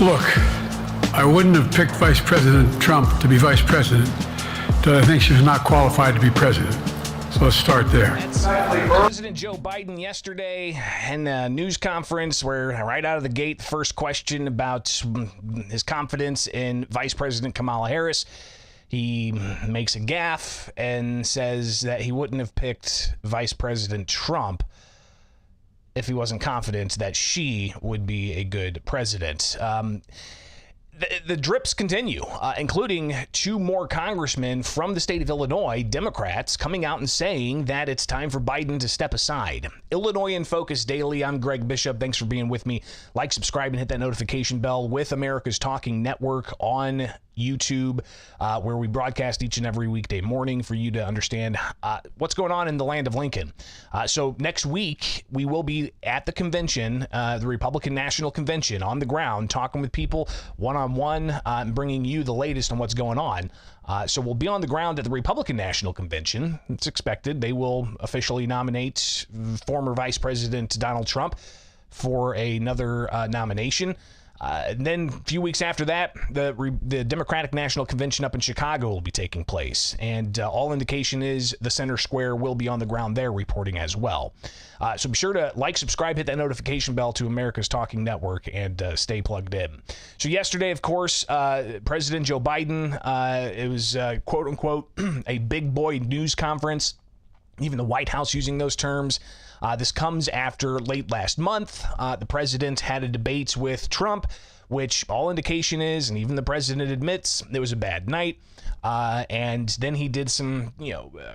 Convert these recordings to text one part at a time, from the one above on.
Look, I wouldn't have picked Vice President Trump to be vice president, but I think she was not qualified to be president. So let's start there. President Joe Biden yesterday in a news conference where right out of the gate, the first question about his confidence in Vice President Kamala Harris, he makes a gaffe and says that he wouldn't have picked Vice President Trump if he wasn't confident that she would be a good president. The drips continue, including two more congressmen from the state of Illinois, Democrats, coming out and saying that it's time for Biden to step aside. Illinois in Focus Daily. I'm Greg Bishop. Thanks for being with me. Like, subscribe, and hit that notification bell with America's Talking Network on YouTube, where we broadcast each and every weekday morning for you to understand what's going on in the land of Lincoln. So next week, we will be at the convention, the Republican National Convention, on the ground, talking with people one-on-one, and bringing you the latest on what's going on. So we'll be on the ground at the Republican National Convention. It's expected they will officially nominate former Vice President Donald Trump for another nomination. And then a few weeks after that, the Democratic National Convention up in Chicago will be taking place. And all indication is the Center Square will be on the ground there reporting as well. So be sure to like, subscribe, hit that notification bell to America's Talking Network, and stay plugged in. So yesterday, of course, President Joe Biden, it was quote unquote a big boy news conference. Even the White House using those terms. This comes after late last month, the president had a debate with Trump, which all indication is, and even the president admits, it was a bad night. And then he did some,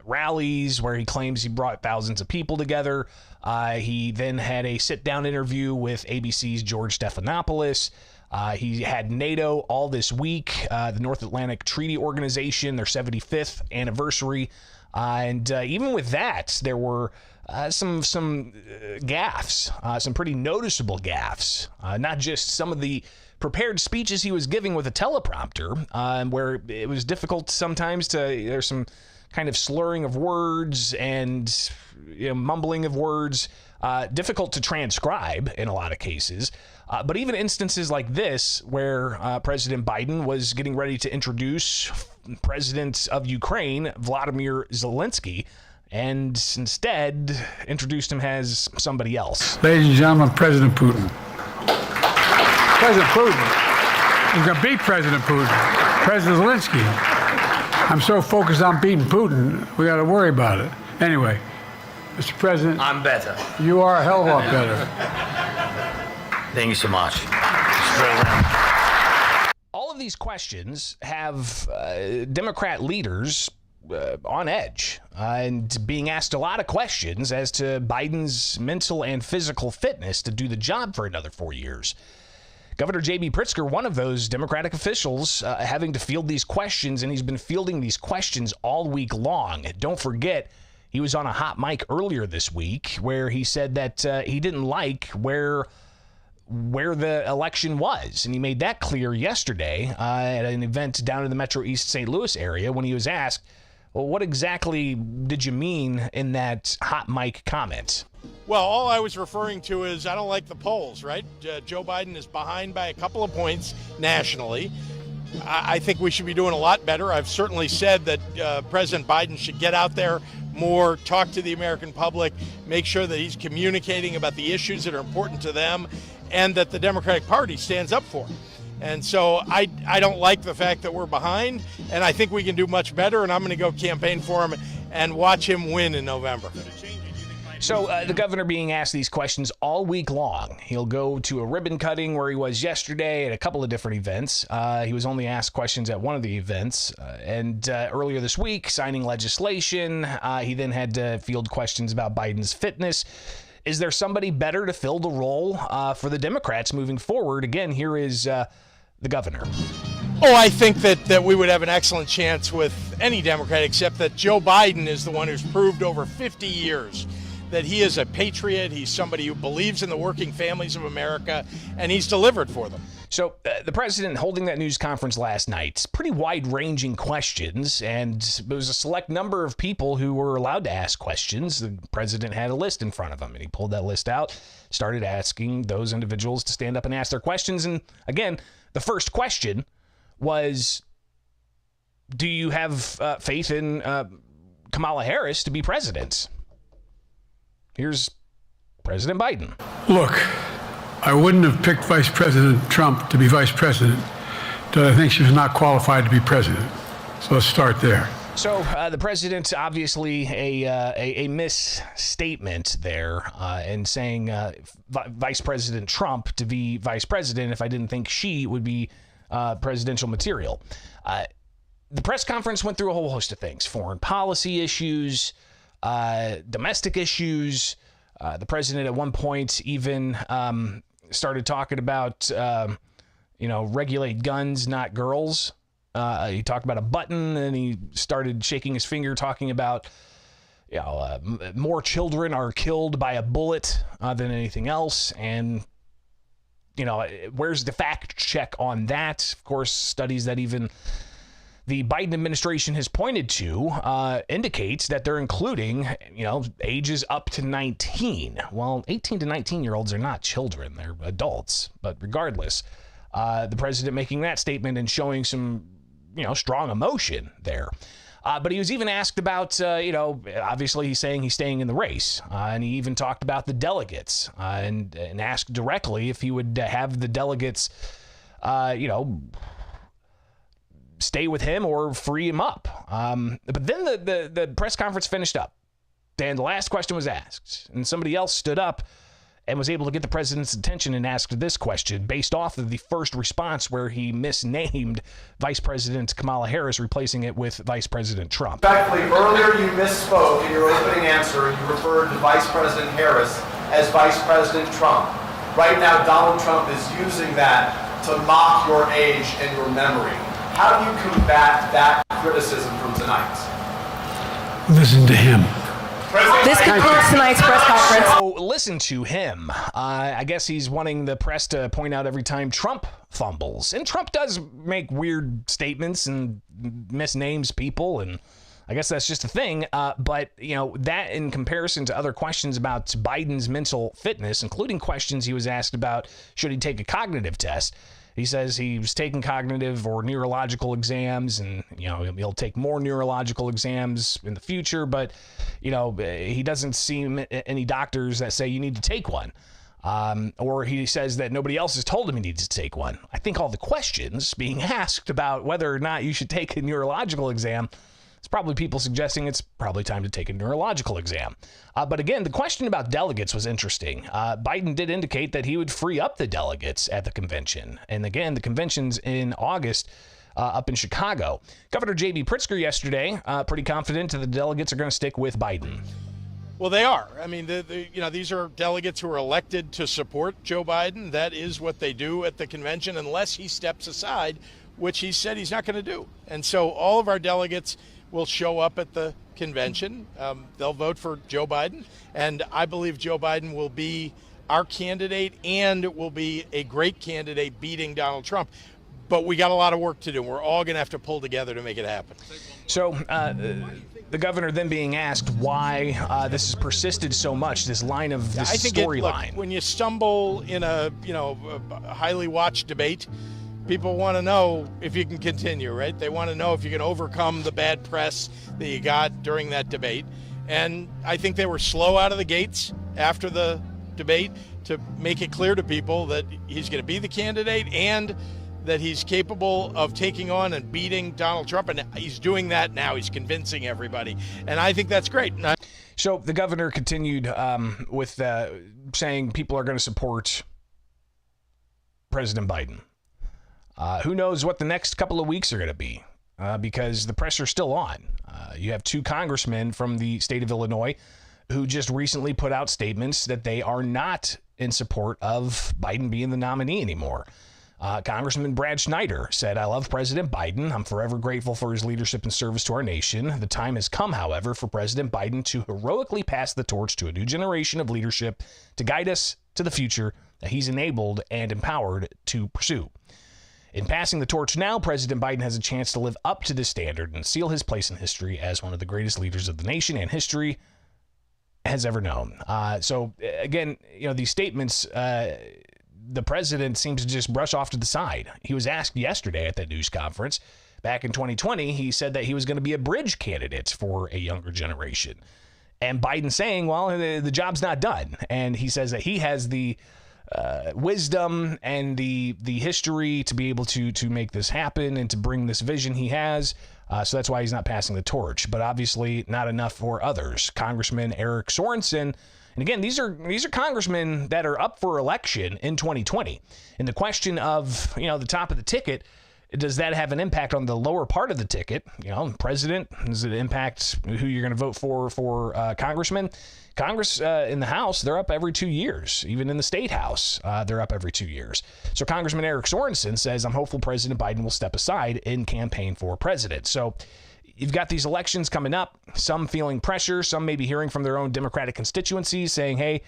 rallies where he claims he brought thousands of people together. He then had a sit-down interview with ABC's George Stephanopoulos. He had NATO all this week, the North Atlantic Treaty Organization, their 75th anniversary. And even with that, there were some gaffes, some pretty noticeable gaffes, not just some of the prepared speeches he was giving with a teleprompter, where it was difficult sometimes there's some kind of slurring of words and mumbling of words, difficult to transcribe in a lot of cases. But even instances like this, where President Biden was getting ready to introduce President of Ukraine, Vladimir Zelensky, and instead introduced him as somebody else. Ladies and gentlemen, President Putin. President Putin. We're going to beat President Putin. President Zelensky. I'm so focused on beating Putin, we got to worry about it. Anyway, Mr. President. I'm better. You are a hell of a lot better. Thank you so much. All of these questions have Democrat leaders on edge and being asked a lot of questions as to Biden's mental and physical fitness to do the job for another 4 years. Governor J.B. Pritzker, one of those Democratic officials, having to field these questions, and he's been fielding these questions all week long. Don't forget, he was on a hot mic earlier this week where he said that he didn't like where the election was. And he made that clear yesterday at an event down in the Metro East St. Louis area when he was asked, well, what exactly did you mean in that hot mic comment? Well, all I was referring to is I don't like the polls, right? Joe Biden is behind by a couple of points nationally. I think we should be doing a lot better. I've certainly said that President Biden should get out there more, talk to the American public, make sure that he's communicating about the issues that are important to them and that the Democratic Party stands up for. And so I don't like the fact that we're behind, and I think we can do much better, and I'm going to go campaign for him and watch him win in November. So the governor being asked these questions all week long. He'll go to a ribbon cutting where he was yesterday at a couple of different events. He was only asked questions at one of the events. And earlier this week, signing legislation. He then had to field questions about Biden's fitness. Is there somebody better to fill the role for the Democrats moving forward? Again, here is the governor. Oh, I think that we would have an excellent chance with any Democrat, except that Joe Biden is the one who's proved over 50 years that he is a patriot. He's somebody who believes in the working families of America, and he's delivered for them. So the president holding that news conference last night, pretty wide-ranging questions, and there was a select number of people who were allowed to ask questions. The president had a list in front of him, and he pulled that list out, started asking those individuals to stand up and ask their questions. And again, the first question was, do you have faith in Kamala Harris to be president? Here's President Biden. Look, I wouldn't have picked Vice President Trump to be vice president, but I think she was not qualified to be president. So let's start there. So the president, obviously a misstatement there in saying Vice President Trump to be vice president if I didn't think she would be presidential material. The press conference went through a whole host of things: foreign policy issues, domestic issues. The president at one point even started talking about, regulate guns, not girls. He talked about a button, and he started shaking his finger, talking about, more children are killed by a bullet than anything else. And, where's the fact check on that? Of course, studies that even the Biden administration has pointed to indicates that they're including, ages up to 19. Well, 18 to 19-year-olds are not children. They're adults. But regardless, the president making that statement and showing some, strong emotion there. But he was even asked about, obviously he's saying he's staying in the race. And he even talked about the delegates and asked directly if he would have the delegates, stay with him or free him up. But then the press conference finished up, and the last question was asked, and somebody else stood up and was able to get the president's attention and asked this question based off of the first response where he misnamed Vice President Kamala Harris, replacing it with Vice President Trump. Respectfully, earlier you misspoke in your opening answer. You referred to Vice President Harris as Vice President Trump. Right now, Donald Trump is using that to mock your age and your memory. How do you combat that criticism from tonight? Listen to him. This concludes tonight's press conference. So listen to him. I guess he's wanting the press to point out every time Trump fumbles. And Trump does make weird statements and misnames people, and I guess that's just a thing. But, that in comparison to other questions about Biden's mental fitness, including questions he was asked about should he take a cognitive test. He says he was taking cognitive or neurological exams, and, he'll take more neurological exams in the future, but, he doesn't see any doctors that say you need to take one. Or he says that nobody else has told him he needs to take one. I think all the questions being asked about whether or not you should take a neurological exam, it's probably people suggesting it's probably time to take a neurological exam. But again, the question about delegates was interesting. Biden did indicate that he would free up the delegates at the convention. And again, the convention's in August up in Chicago. Governor J.B. Pritzker yesterday, pretty confident that the delegates are going to stick with Biden. Well, they are. I mean, these are delegates who are elected to support Joe Biden. That is what they do at the convention, unless he steps aside, which he said he's not going to do. And so all of our delegates will show up at the convention. They'll vote for Joe Biden, and I believe Joe Biden will be our candidate and will be a great candidate beating Donald Trump. But we got a lot of work to do. We're all going to have to pull together to make it happen. So the governor then being asked why this has persisted so much, this line of this storyline. When you stumble in a highly watched debate, people want to know if you can continue, right? They want to know if you can overcome the bad press that you got during that debate. And I think they were slow out of the gates after the debate to make it clear to people that he's going to be the candidate and that he's capable of taking on and beating Donald Trump. And he's doing that now. He's convincing everybody. And I think that's great. So the governor continued with saying people are going to support President Biden. Who knows what the next couple of weeks are going to be because the pressure's still on. You have two congressmen from the state of Illinois who just recently put out statements that they are not in support of Biden being the nominee anymore. Congressman Brad Schneider said, "I love President Biden. I'm forever grateful for his leadership and service to our nation. The time has come, however, for President Biden to heroically pass the torch to a new generation of leadership to guide us to the future that he's enabled and empowered to pursue. In passing the torch now, President Biden has a chance to live up to this standard and seal his place in history as one of the greatest leaders of the nation and history has ever known. So again, these statements, the president seems to just brush off to the side. He was asked yesterday at that news conference. Back in 2020, he said that he was going to be a bridge candidate for a younger generation. And Biden saying, well, the job's not done. And he says that he has the wisdom and the history to be able to make this happen and to bring this vision he has. So that's why he's not passing the torch. But obviously not enough for others. Congressman Eric Sorensen. And again, these are congressmen that are up for election in 2020. And the question of, the top of the ticket, does that have an impact on the lower part of the ticket? President, does it impact who you're going to vote for congressman? Congress in the House, they're up every 2 years. Even in the State House, they're up every 2 years. So Congressman Eric Sorensen says, I'm hopeful President Biden will step aside in campaign for president. So you've got these elections coming up, some feeling pressure, some maybe hearing from their own Democratic constituencies saying, hey,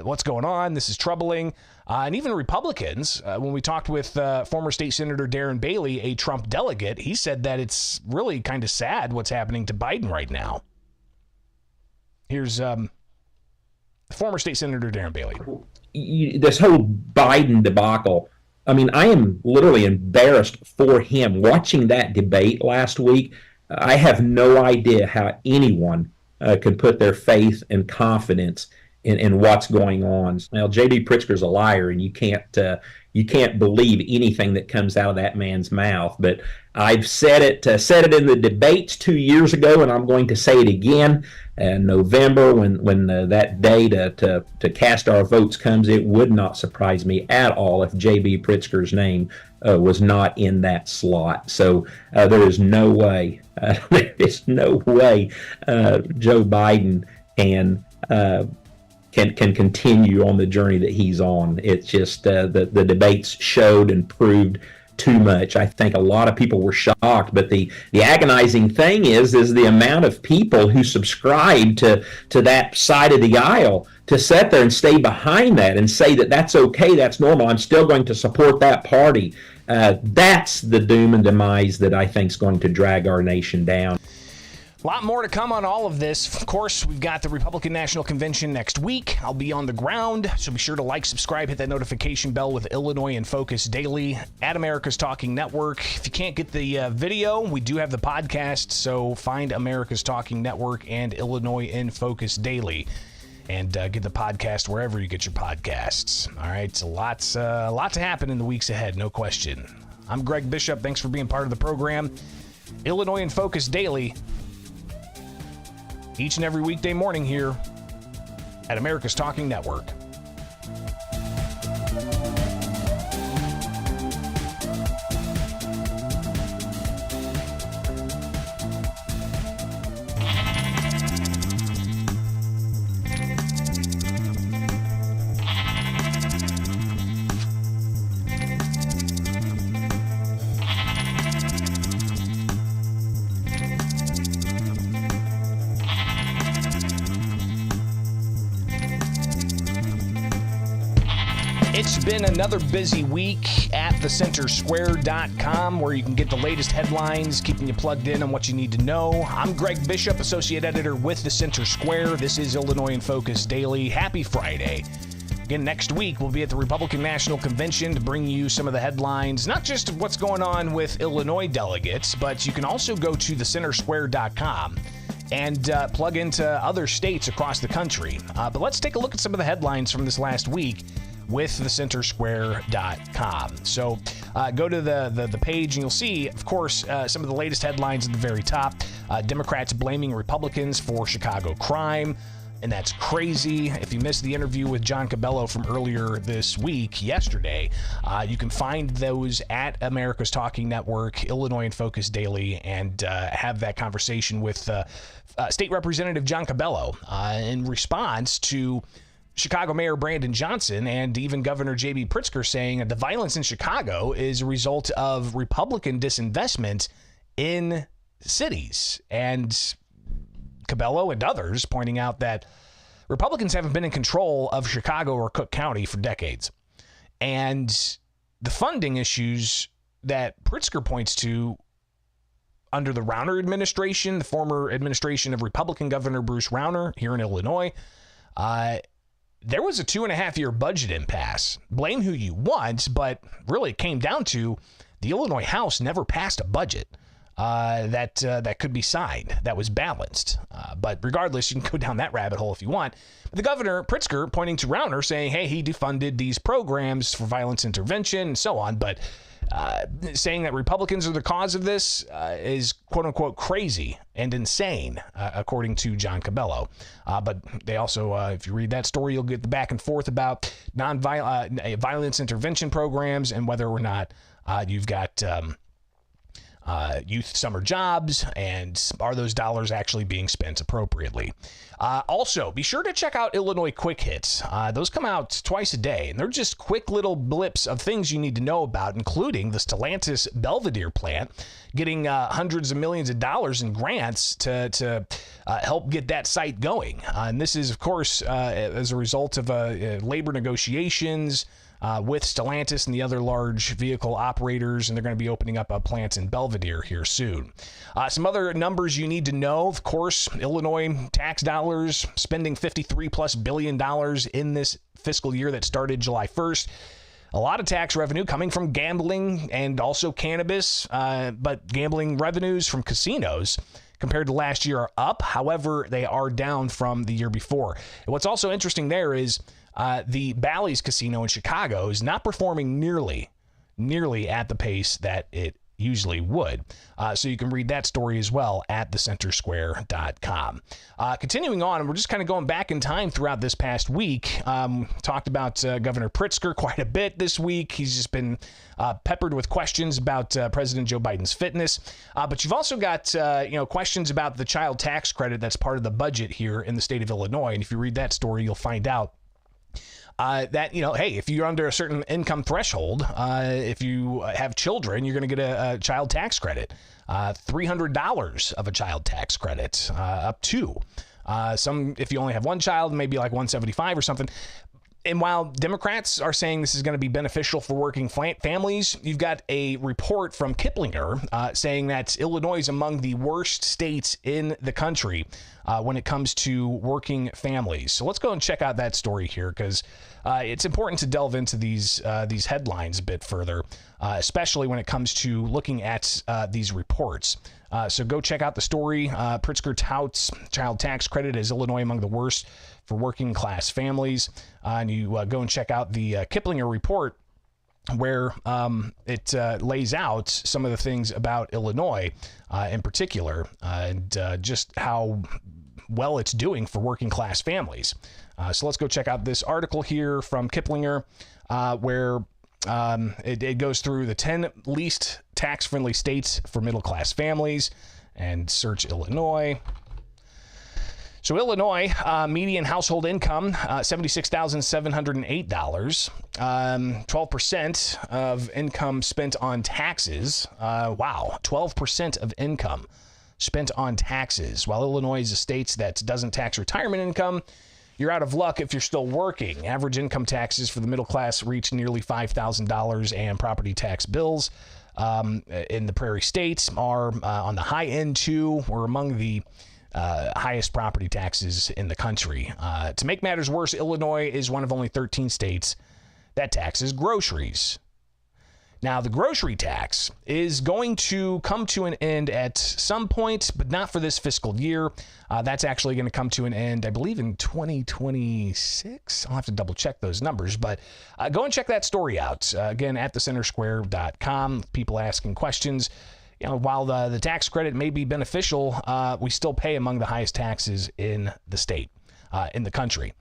what's going on? This is troubling. And even Republicans, when we talked with former State Senator Darren Bailey, a Trump delegate, he said that it's really kind of sad what's happening to Biden right now. Here's former State Senator Darren Bailey. This whole Biden debacle, I mean, I am literally embarrassed for him. Watching that debate last week, I have no idea how anyone can put their faith and confidence in what's going on. Now, J.D. Pritzker's a liar, and you can't believe anything that comes out of that man's mouth. But I've said it in the debates 2 years ago, and I'm going to say it again in November when that day to cast our votes comes. It would not surprise me at all if J.B. Pritzker's name was not in that slot. So there is no way, Joe Biden can continue on the journey that he's on. It's just the debates showed and proved too much. I think a lot of people were shocked, but the agonizing thing is the amount of people who subscribe to that side of the aisle to sit there and stay behind that and say that that's okay, that's normal, I'm still going to support that party. That's the doom and demise that I think is going to drag our nation down. A lot more to come on all of this. Of course, we've got the Republican National Convention next week. I'll be on the ground, so be sure to like, subscribe, hit that notification bell with Illinois in Focus Daily at America's Talking Network. If you can't get the video, we do have the podcast, so find America's Talking Network and Illinois in Focus Daily, and get the podcast wherever you get your podcasts. All right, so a lot to happen in the weeks ahead, no question. I'm Greg Bishop. Thanks for being part of the program. Illinois in Focus Daily, each and every weekday morning here at America's Talking Network. It's been another busy week at thecentersquare.com, where you can get the latest headlines, keeping you plugged in on what you need to know. I'm Greg Bishop, Associate Editor with The Center Square. This is Illinois in Focus Daily. Happy Friday. Again, next week, we'll be at the Republican National Convention to bring you some of the headlines, not just of what's going on with Illinois delegates, but you can also go to thecentersquare.com and plug into other states across the country. But let's take a look at some of the headlines from this last week with thecentersquare.com. So go to the page and you'll see, of course, some of the latest headlines at the very top. Democrats blaming Republicans for Chicago crime, and that's crazy. If you missed the interview with John Cabello from earlier this week, yesterday, you can find those at America's Talking Network, Illinois in Focus Daily, and have that conversation with State Representative John Cabello in response to Chicago Mayor Brandon Johnson and even Governor J.B. Pritzker saying that the violence in Chicago is a result of Republican disinvestment in cities. And Cabello and others pointing out that Republicans haven't been in control of Chicago or Cook County for decades. And the funding issues that Pritzker points to under the Rauner administration, the former administration of Republican Governor Bruce Rauner here in Illinois, there was a 2.5-year budget impasse. Blame who you want, but really it came down to the Illinois House never passed a budget that could be signed, that was balanced. But regardless, you can go down that rabbit hole if you want. But the governor, Pritzker, pointing to Rauner, saying, hey, he defunded these programs for violence intervention and so on. But saying that Republicans are the cause of this is quote-unquote crazy and insane, according to John Cabello. But they also, if you read that story, you'll get the back and forth about violence intervention programs and whether or not you've got youth summer jobs, and are those dollars actually being spent appropriately? Also, be sure to check out Illinois Quick Hits. Those come out twice a day, and they're just quick little blips of things you need to know about, including the Stellantis Belvedere plant getting hundreds of millions of dollars in grants to help get that site going. And this is, of course, as a result of labor negotiations with Stellantis and the other large vehicle operators, and they're going to be opening up a plant in Belvedere here soon. Some other numbers you need to know, of course, Illinois tax dollars spending $53+ billion in this fiscal year that started July 1st. A lot of tax revenue coming from gambling and also cannabis, but gambling revenues from casinos compared to last year are up. However, they are down from the year before. And what's also interesting there is the Bally's Casino in Chicago is not performing nearly at the pace that it usually would. So you can read that story as well at thecentersquare.com. Continuing on, we're just kind of going back in time throughout this past week. Talked about Governor Pritzker quite a bit this week. He's just been peppered with questions about President Joe Biden's fitness. But you've also got questions about the child tax credit that's part of the budget here in the state of Illinois. And if you read that story, you'll find out that, hey, if you're under a certain income threshold, if you have children, you're going to get a child tax credit, $300 of a child tax credit, up to some, if you only have one child, maybe like $175 or something. And while Democrats are saying this is going to be beneficial for working families, you've got a report from Kiplinger saying that Illinois is among the worst states in the country when it comes to working families. So let's go and check out that story here, because it's important to delve into these headlines a bit further, especially when it comes to looking at these reports. So go check out the story. Pritzker touts child tax credit as Illinois among the worst for working class families. And you go and check out the Kiplinger report, where it lays out some of the things about Illinois in particular, and just how well it's doing for working class families. So let's go check out this article here from Kiplinger, where it goes through the 10 least tax-friendly states for middle-class families, and search Illinois. So Illinois, median household income, $76,708. 12% of income spent on taxes. Wow, 12% of income spent on taxes. While Illinois is a state that doesn't tax retirement income, you're out of luck if you're still working. Average income taxes for the middle class reach nearly $5,000, and property tax bills in the prairie states are on the high end too. We're among the highest property taxes in the country. To make matters worse, Illinois is one of only 13 states that taxes groceries. Now, the grocery tax is going to come to an end at some point, but not for this fiscal year. That's actually going to come to an end, I believe, in 2026. I'll have to double check those numbers, but go and check that story out. Again, at thecentersquare.com. People asking questions. While the tax credit may be beneficial, we still pay among the highest taxes in the state, in the country.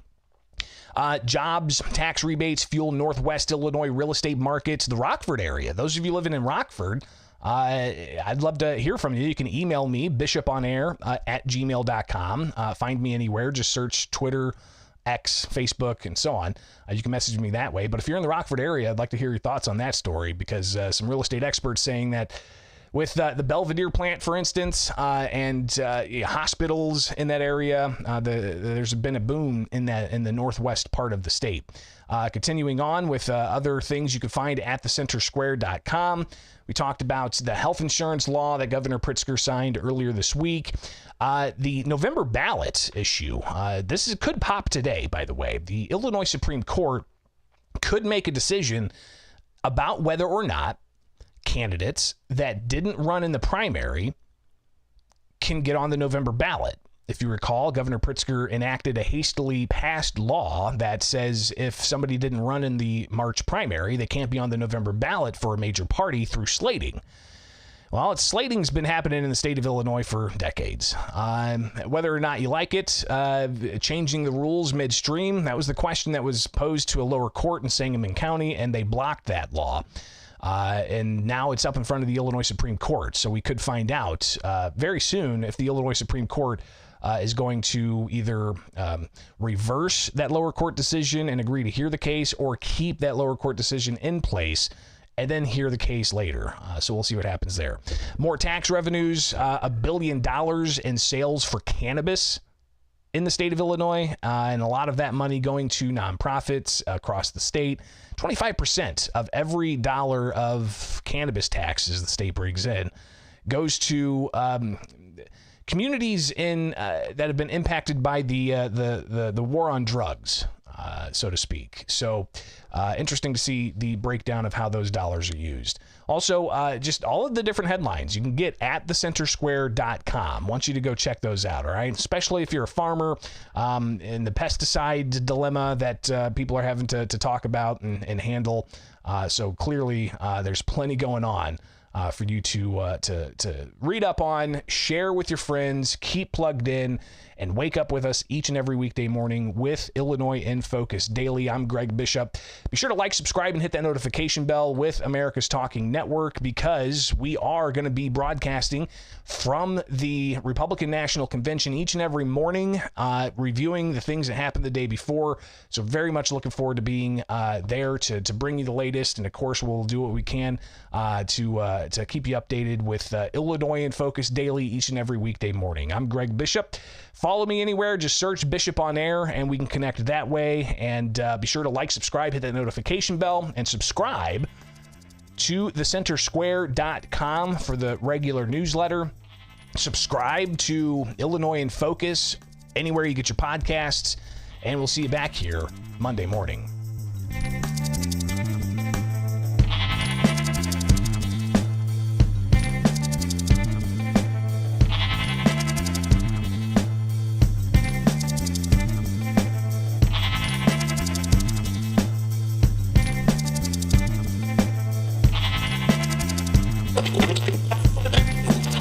Jobs, tax rebates fuel Northwest Illinois real estate markets, the Rockford area. Those of you living in Rockford, I'd love to hear from you. You can email me, bishoponair at gmail.com. Find me anywhere. Just search Twitter, X, Facebook, and so on. You can message me that way. But if you're in the Rockford area, I'd like to hear your thoughts on that story, because some real estate experts saying that with the Belvedere plant, for instance, and hospitals in that area. There's been a boom in the northwest part of the state. Continuing on with other things you can find at thecentersquare.com. We talked about the health insurance law that Governor Pritzker signed earlier this week. The November ballot issue. This could pop today, by the way. The Illinois Supreme Court could make a decision about whether or not candidates that didn't run in the primary can get on the November ballot. If you recall, Governor Pritzker enacted a hastily passed law that says if somebody didn't run in the March primary, they can't be on the November ballot for a major party through slating. Well, slating's been happening in the state of Illinois for decades. Whether or not you like it, changing the rules midstream, that was the question that was posed to a lower court in Sangamon County, and they blocked that law. And now it's up in front of the Illinois Supreme Court. So we could find out very soon if the Illinois Supreme Court is going to either reverse that lower court decision and agree to hear the case, or keep that lower court decision in place and then hear the case later. So we'll see what happens there. More tax revenues, $1 billion in sales for cannabis in the state of Illinois, and a lot of that money going to nonprofits across the state. 25% of every dollar of cannabis taxes the state brings in goes to communities that have been impacted by the war on drugs, so to speak. So interesting to see the breakdown of how those dollars are used. Also, just all of the different headlines you can get at thecentersquare.com. Want you to go check those out, all right? Especially if you're a farmer, and the pesticide dilemma that people are having to talk about and handle. So clearly, there's plenty going on for you to read up on, share with your friends, keep plugged in, and wake up with us each and every weekday morning with Illinois in Focus Daily. I'm Greg Bishop. Be sure to like, subscribe, and hit that notification bell with America's Talking Network, because we are going to be broadcasting from the Republican National Convention each and every morning, reviewing the things that happened the day before. So very much looking forward to being there to bring you the latest. And of course, we'll do what we can to keep you updated with Illinois in Focus Daily each and every weekday morning. I'm Greg Bishop. Follow me anywhere. Just search Bishop on Air, and we can connect that way. And be sure to like, subscribe, hit that notification bell, and subscribe to thecentersquare.com for the regular newsletter. Subscribe to Illinois in Focus anywhere you get your podcasts, and we'll see you back here Monday morning.